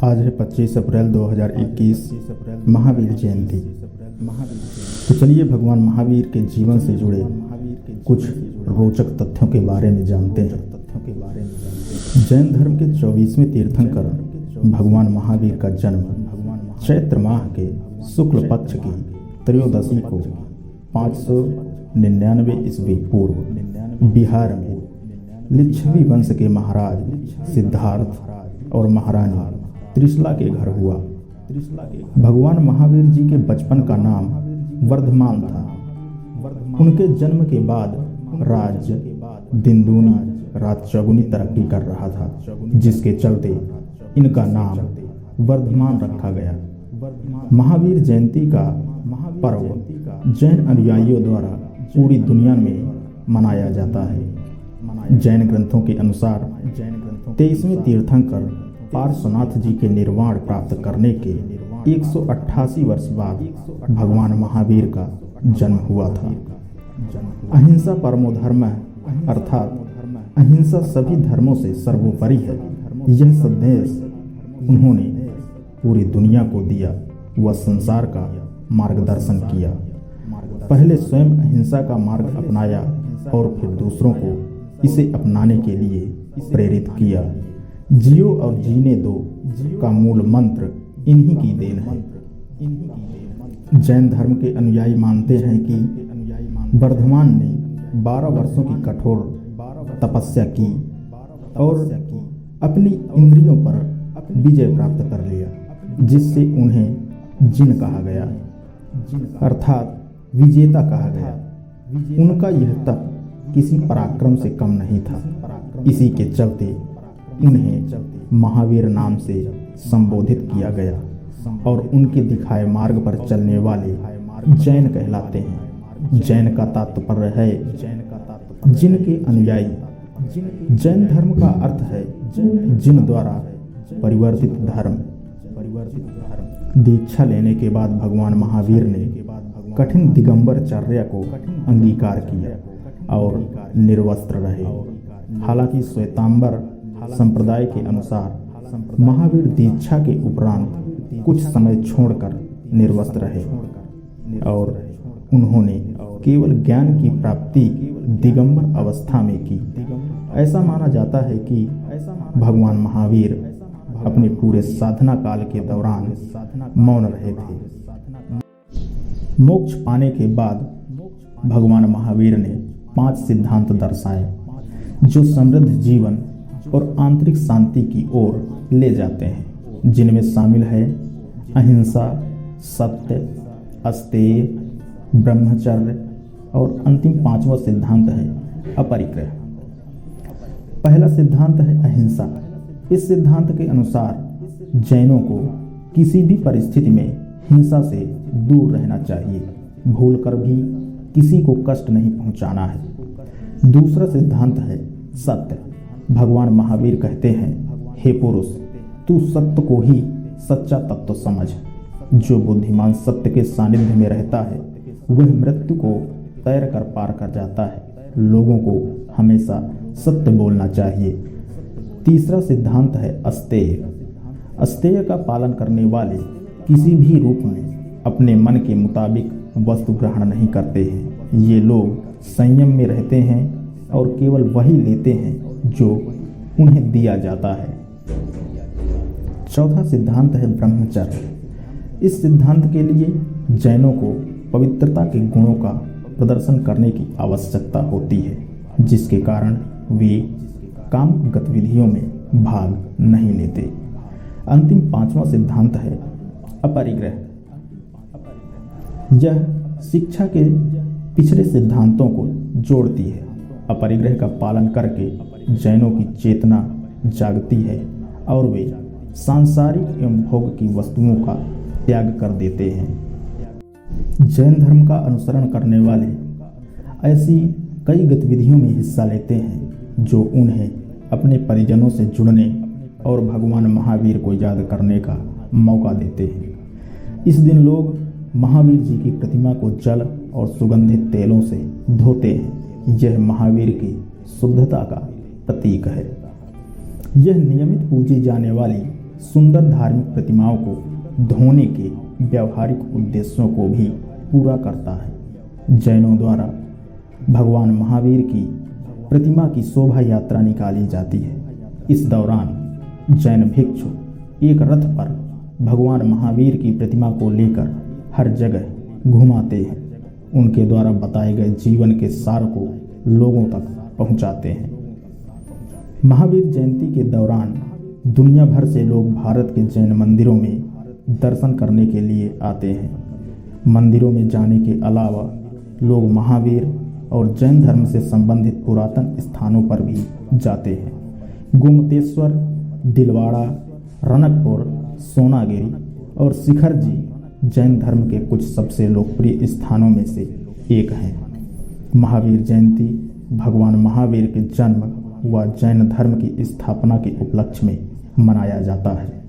आज है 25 अप्रैल 2021 महावीर जयंती। तो चलिए भगवान महावीर के जीवन से जुड़े कुछ रोचक तथ्यों के बारे में जानते हैं। जैन धर्म के 24वें तीर्थंकर भगवान महावीर का जन्म चैत्र माह के शुक्ल पक्ष की त्रयोदशी को 599 ईस्वी पूर्व बिहार में लिच्छवी वंश के महाराज सिद्धार्थ और महारानी त्रिशला के घर हुआ। भगवान महावीर जी के बचपन का नाम वर्धमान था। उनके जन्म के बाद राज्य दिन दूनी रात चौगुनी तरक्की कर रहा था, जिसके चलते इनका नाम वर्धमान रखा गया। महावीर जयंती का पर्व जैन अनुयायियों द्वारा पूरी दुनिया में मनाया जाता है। जैन ग्रंथों के अनुसार 23वें तीर्थंकर पार्श्वनाथ जी के निर्वाण प्राप्त करने के 188 वर्ष बाद भगवान महावीर का जन्म हुआ था। अहिंसा परमो धर्म अर्थात अहिंसा सभी धर्मों से सर्वोपरि है, यह संदेश उन्होंने पूरी दुनिया को दिया। वह संसार का मार्गदर्शन किया। पहले स्वयं अहिंसा का मार्ग अपनाया और फिर दूसरों को इसे अपनाने के लिए प्रेरित किया। जियो और जीने दो का मूल मंत्र इन्हीं की देन है। जैन धर्म के अनुयायी मानते हैं कि वर्धमान ने 12 वर्षों की कठोर तपस्या की और अपनी इंद्रियों पर विजय प्राप्त कर लिया, जिससे उन्हें जिन कहा गया, अर्थात विजेता कहा गया। उनका यह तप किसी पराक्रम से कम नहीं था। इसी के चलते उन्हें महावीर नाम से संबोधित किया गया और उनके दिखाए मार्ग पर चलने वाले जैन कहलाते हैं। जैन का तात्पर्य है जिनके अनुयायी। जैन धर्म का अर्थ है जिन द्वारा परिवर्तित धर्म। दीक्षा लेने के बाद भगवान महावीर ने कठिन दिगंबर चर्या को अंगीकार किया और निर्वस्त्र रहे। हालांकि श्वेतांबर संप्रदाय के अनुसार महावीर दीक्षा के उपरांत कुछ समय छोड़कर निर्वस्त्र रहे और उन्होंने केवल ज्ञान की प्राप्ति दिगंबर अवस्था में की। ऐसा माना जाता है कि भगवान महावीर अपने पूरे साधना काल के दौरान मौन रहे थे। मोक्ष पाने के बाद भगवान महावीर ने 5 सिद्धांत दर्शाए जो समृद्ध जीवन और आंतरिक शांति की ओर ले जाते हैं, जिनमें शामिल है अहिंसा, सत्य, अस्तेय, ब्रह्मचर्य और अंतिम 5वां सिद्धांत है अपरिग्रह। पहला सिद्धांत है अहिंसा। इस सिद्धांत के अनुसार जैनों को किसी भी परिस्थिति में हिंसा से दूर रहना चाहिए। भूलकर भी किसी को कष्ट नहीं पहुंचाना है। दूसरा सिद्धांत है सत्य। भगवान महावीर कहते हैं, हे पुरुष, तू सत्य को ही सच्चा तत्व समझ। जो बुद्धिमान सत्य के सानिध्य में रहता है वह मृत्यु को तैर कर पार कर जाता है। लोगों को हमेशा सत्य बोलना चाहिए। तीसरा सिद्धांत है अस्तेय। अस्तेय का पालन करने वाले किसी भी रूप में अपने मन के मुताबिक वस्तु ग्रहण नहीं करते हैं। ये लोग संयम में रहते हैं और केवल वही लेते हैं जो उन्हें दिया जाता है। चौथा सिद्धांत है ब्रह्मचर्य। इस सिद्धांत के लिए जैनों को पवित्रता के गुणों का प्रदर्शन करने की आवश्यकता होती है, जिसके कारण वे काम गतिविधियों में भाग नहीं लेते। अंतिम 5वां सिद्धांत है अपरिग्रह। यह शिक्षा के पिछले सिद्धांतों को जोड़ती है। अपरिग्रह का पालन करके जैनों की चेतना जागती है और वे सांसारिक एवं भोग की वस्तुओं का त्याग कर देते हैं। जैन धर्म का अनुसरण करने वाले ऐसी कई गतिविधियों में हिस्सा लेते हैं जो उन्हें अपने परिजनों से जुड़ने और भगवान महावीर को याद करने का मौका देते हैं। इस दिन लोग महावीर जी की प्रतिमा को जल और सुगंधित तेलों से धोते हैं। यह महावीर की शुद्धता का प्रतीक है। यह नियमित पूजी जाने वाली सुंदर धार्मिक प्रतिमाओं को धोने के व्यावहारिक उद्देश्यों को भी पूरा करता है। जैनों द्वारा भगवान महावीर की प्रतिमा की शोभा यात्रा निकाली जाती है। इस दौरान जैन भिक्षु एक रथ पर भगवान महावीर की प्रतिमा को लेकर हर जगह घुमाते हैं, उनके द्वारा बताए गए जीवन के सार को लोगों तक पहुंचाते हैं। महावीर जयंती के दौरान दुनिया भर से लोग भारत के जैन मंदिरों में दर्शन करने के लिए आते हैं। मंदिरों में जाने के अलावा लोग महावीर और जैन धर्म से संबंधित पुरातन स्थानों पर भी जाते हैं। गोमतेश्वर, दिलवाड़ा, रनकपुर, सोनागिरी और शिखर जी जैन धर्म के कुछ सबसे लोकप्रिय स्थानों में से एक हैं। महावीर जयंती भगवान महावीर के जन्म व जैन धर्म की स्थापना के उपलक्ष्य में मनाया जाता है।